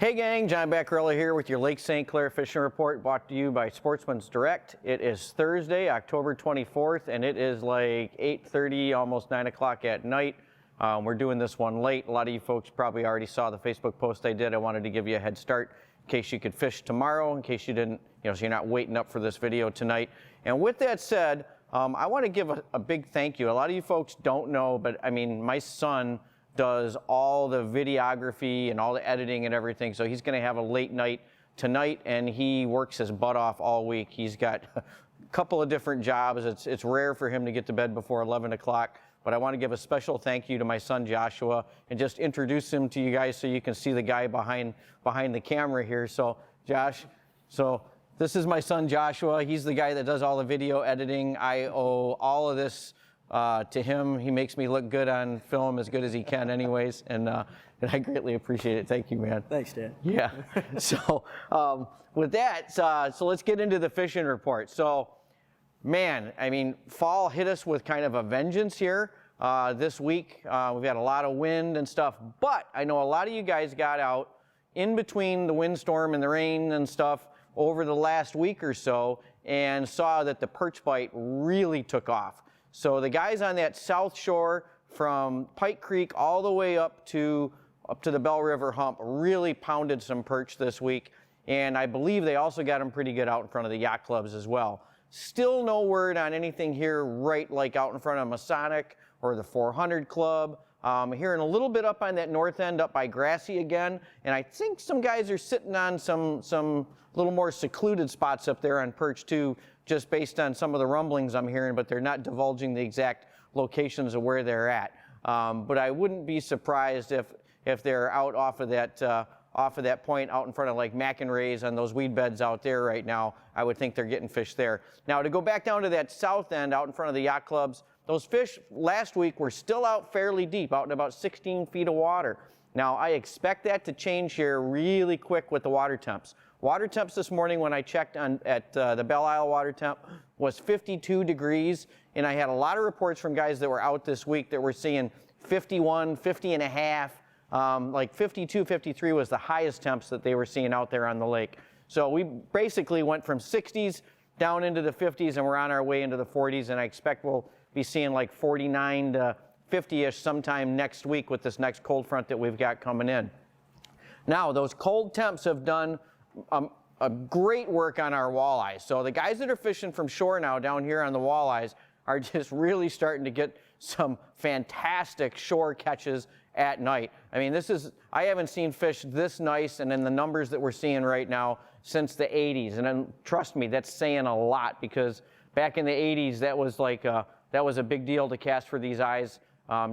Hey gang, John Bacarella here with your Lake St. Clair Fishing Report, brought to you by Sportsmen's Direct. It is Thursday, October 24th, and it is like 8:30, almost 9 o'clock at night. We're doing this one late. A lot of you folks probably already saw the Facebook post I did. I wanted to give you a head start in case you could fish tomorrow, in case you didn't, so you're not waiting up for this video tonight. And with that said, I want to give a big thank you. A lot of you folks don't know, but I mean, my son does all the videography and all the editing and everything, so he's going to have a late night tonight, and he works his butt off all week. He's got a couple of different jobs. It's rare for him to get to bed before 11 o'clock, but I want to give a special thank you to my son Joshua and just introduce him to you guys so you can see the guy behind the camera here. So Josh, this is my son Joshua. He's the guy that does all the video editing. I owe all of this to him. He makes me look good on film, as good as he can anyways, and I greatly appreciate it. Thank you, man. Thanks, Dad. Yeah. So with that, so let's get into the fishing report. So, man, I mean, fall hit us with kind of a vengeance here this week. We've had a lot of wind and stuff, but I know a lot of you guys got out in between the windstorm and the rain and stuff over the last week or so and saw that the perch bite really took off. So the guys on that south shore from Pike Creek all the way up to the Bell River hump really pounded some perch this week, and I believe they also got them pretty good out in front of the yacht clubs as well. Still no word on anything here right like out in front of Masonic or the 400 Club. Hearing a little bit up on that north end up by Grassy again, and I think some guys are sitting on some little more secluded spots up there on perch too, just based on some of the rumblings I'm hearing, but they're not divulging the exact locations of where they're at. But I wouldn't be surprised if they're out off of that point out in front of like McInray's on those weed beds out there right now. I would think they're getting fish there. Now to go back down to that south end out in front of the yacht clubs, those fish last week were still out fairly deep, out in about 16 feet of water. Now I expect that to change here really quick with the water temps. Water temps this morning when I checked at the Belle Isle water temp was 52 degrees, and I had a lot of reports from guys that were out this week that were seeing 51, 50 and a half, like 52, 53 was the highest temps that they were seeing out there on the lake. So we basically went from 60s down into the 50s, and we're on our way into the 40s, and I expect we'll be seeing like 49 to 50-ish sometime next week with this next cold front that we've got coming in. Now, those cold temps have done a great work on our walleyes. So the guys that are fishing from shore now down here on the walleyes are just really starting to get some fantastic shore catches at night. I mean, I haven't seen fish this nice and in the numbers that we're seeing right now since the 80s. And then, trust me, that's saying a lot, because back in the 80s, that was a big deal to cast for these eyes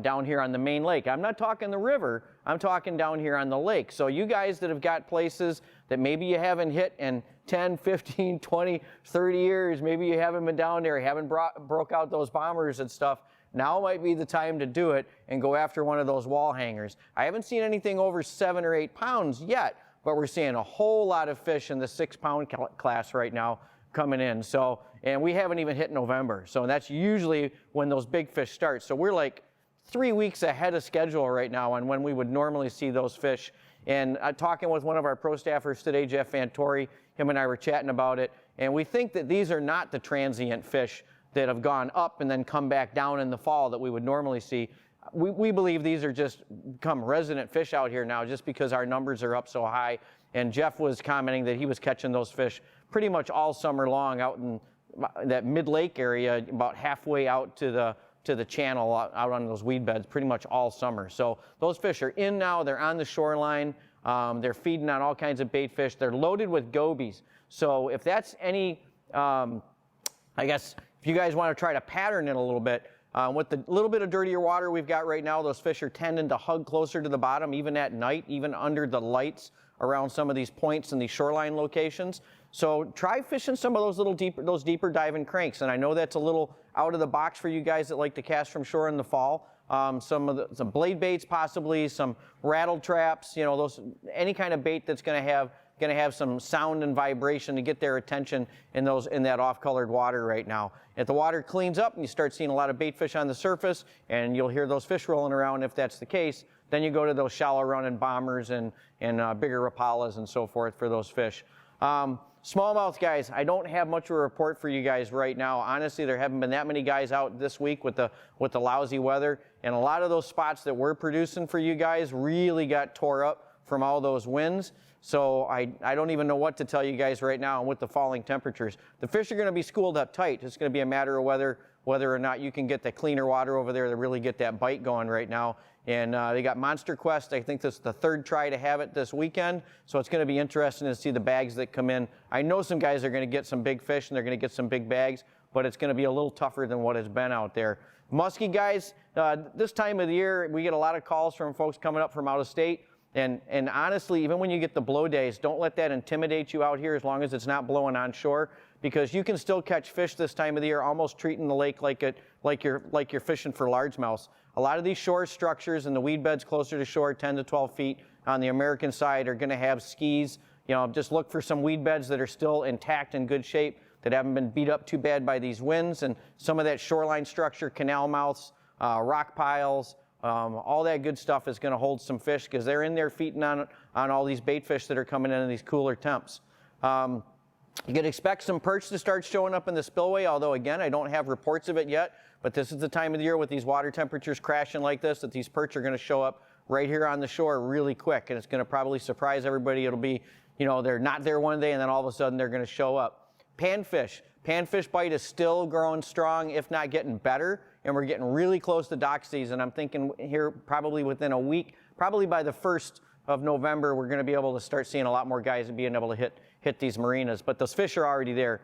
down here on the main lake. I'm not talking the river, I'm talking down here on the lake. So you guys that have got places that maybe you haven't hit in 10, 15, 20, 30 years, maybe you haven't been down there, haven't broke out those bombers and stuff, now might be the time to do it and go after one of those wall hangers. I haven't seen anything over 7 or 8 pounds yet, but we're seeing a whole lot of fish in the 6-pound class right now coming in. So, and we haven't even hit November. So that's usually when those big fish start. So we're like 3 weeks ahead of schedule right now on when we would normally see those fish. And talking with one of our pro staffers today, Jeff Vantori, him and I were chatting about it, and we think that these are not the transient fish that have gone up and then come back down in the fall that we would normally see. We believe these are just become resident fish out here now just because our numbers are up so high. And Jeff was commenting that he was catching those fish pretty much all summer long out in that mid-lake area, about halfway out to the channel out on those weed beds pretty much all summer. So those fish are in now, they're on the shoreline, they're feeding on all kinds of bait fish, they're loaded with gobies. So if that's any, I guess if you guys want to try to pattern it a little bit, with the little bit of dirtier water we've got right now, those fish are tending to hug closer to the bottom, even at night, even under the lights around some of these points and these shoreline locations. So try fishing some of those deeper diving cranks. And I know that's a little out of the box for you guys that like to cast from shore in the fall. Some blade baits, possibly some rattle traps, any kind of bait that's going to have some sound and vibration to get their attention in that off-colored water right now. If the water cleans up and you start seeing a lot of bait fish on the surface, and you'll hear those fish rolling around if that's the case, Then you go to those shallow running bombers and bigger rapalas and so forth for those fish. Smallmouth, guys, I don't have much of a report for you guys right now. Honestly, there haven't been that many guys out this week with the lousy weather, and a lot of those spots that we're producing for you guys really got tore up from all those winds. So I don't even know what to tell you guys right now. And with the falling temperatures, the fish are going to be schooled up tight. It's going to be a matter of whether or not you can get the cleaner water over there to really get that bite going right now. And they got Monster Quest. I think this is the third try to have it this weekend. So it's going to be interesting to see the bags that come in. I know some guys are going to get some big fish and they're going to get some big bags, but it's going to be a little tougher than what has been out there. Muskie, guys, this time of the year, we get a lot of calls from folks coming up from out of state. And honestly, even when you get the blow days, don't let that intimidate you out here as long as it's not blowing on shore, because you can still catch fish this time of the year, almost treating the lake like you're fishing for largemouths. A lot of these shore structures and the weed beds closer to shore, 10 to 12 feet on the American side, are going to have skis. You know, just look for some weed beds that are still intact and good shape, that haven't been beat up too bad by these winds, and some of that shoreline structure, canal mouths, rock piles, all that good stuff is going to hold some fish because they're in there feeding on all these bait fish that are coming in these cooler temps. You can expect some perch to start showing up in the spillway, although again, I don't have reports of it yet, but this is the time of the year with these water temperatures crashing like this that these perch are going to show up right here on the shore really quick, and it's going to probably surprise everybody. It'll be, you know, they're not there one day and then all of a sudden they're going to show up. Panfish bite is still growing strong, if not getting better, and we're getting really close to dock season. I'm thinking here probably within a week, probably by the 1st of November, we're going to be able to start seeing a lot more guys being able to hit these marinas. But those fish are already there.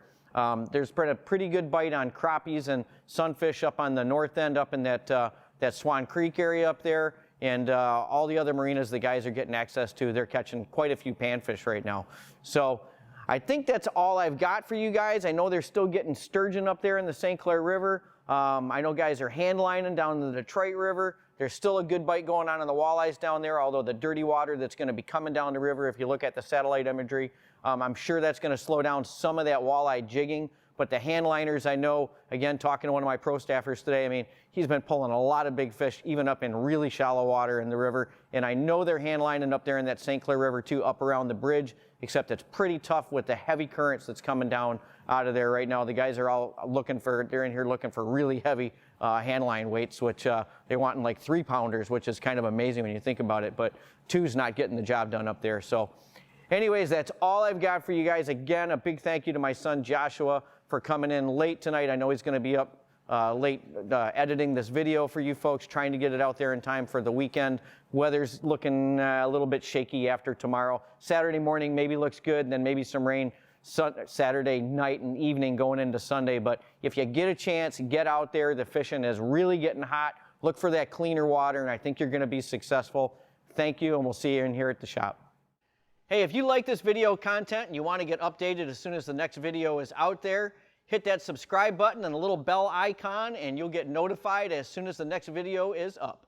There's been a pretty good bite on crappies and sunfish up on the north end, up in that Swan Creek area up there, and all the other marinas the guys are getting access to. They're catching quite a few panfish right now. So I think that's all I've got for you guys. I know they're still getting sturgeon up there in the St. Clair River. I know guys are hand lining down in the Detroit River. There's still a good bite going on in the walleyes down there, although the dirty water that's going to be coming down the river, if you look at the satellite imagery, I'm sure that's going to slow down some of that walleye jigging. But the hand liners, I know, again, talking to one of my pro staffers today, I mean, he's been pulling a lot of big fish, even up in really shallow water in the river. And I know they're hand lining up there in that St. Clair River too, up around the bridge, except it's pretty tough with the heavy currents that's coming down out of there right now. The guys are all they're in here looking for really heavy hand line weights, which they want in like 3-pounders, which is kind of amazing when you think about it. But 2's not getting the job done up there. So anyways, that's all I've got for you guys. Again, a big thank you to my son, Joshua, for coming in late tonight. I know he's going to be up late editing this video for you folks, trying to get it out there in time for the weekend. Weather's looking a little bit shaky after tomorrow. Saturday morning maybe looks good, and then maybe some rain Saturday night and evening going into Sunday. But if you get a chance, get out there. The fishing is really getting hot. Look for that cleaner water, and I think you're going to be successful. Thank you, and we'll see you in here at the shop. Hey, if you like this video content and you want to get updated as soon as the next video is out there, hit that subscribe button and the little bell icon, and you'll get notified as soon as the next video is up.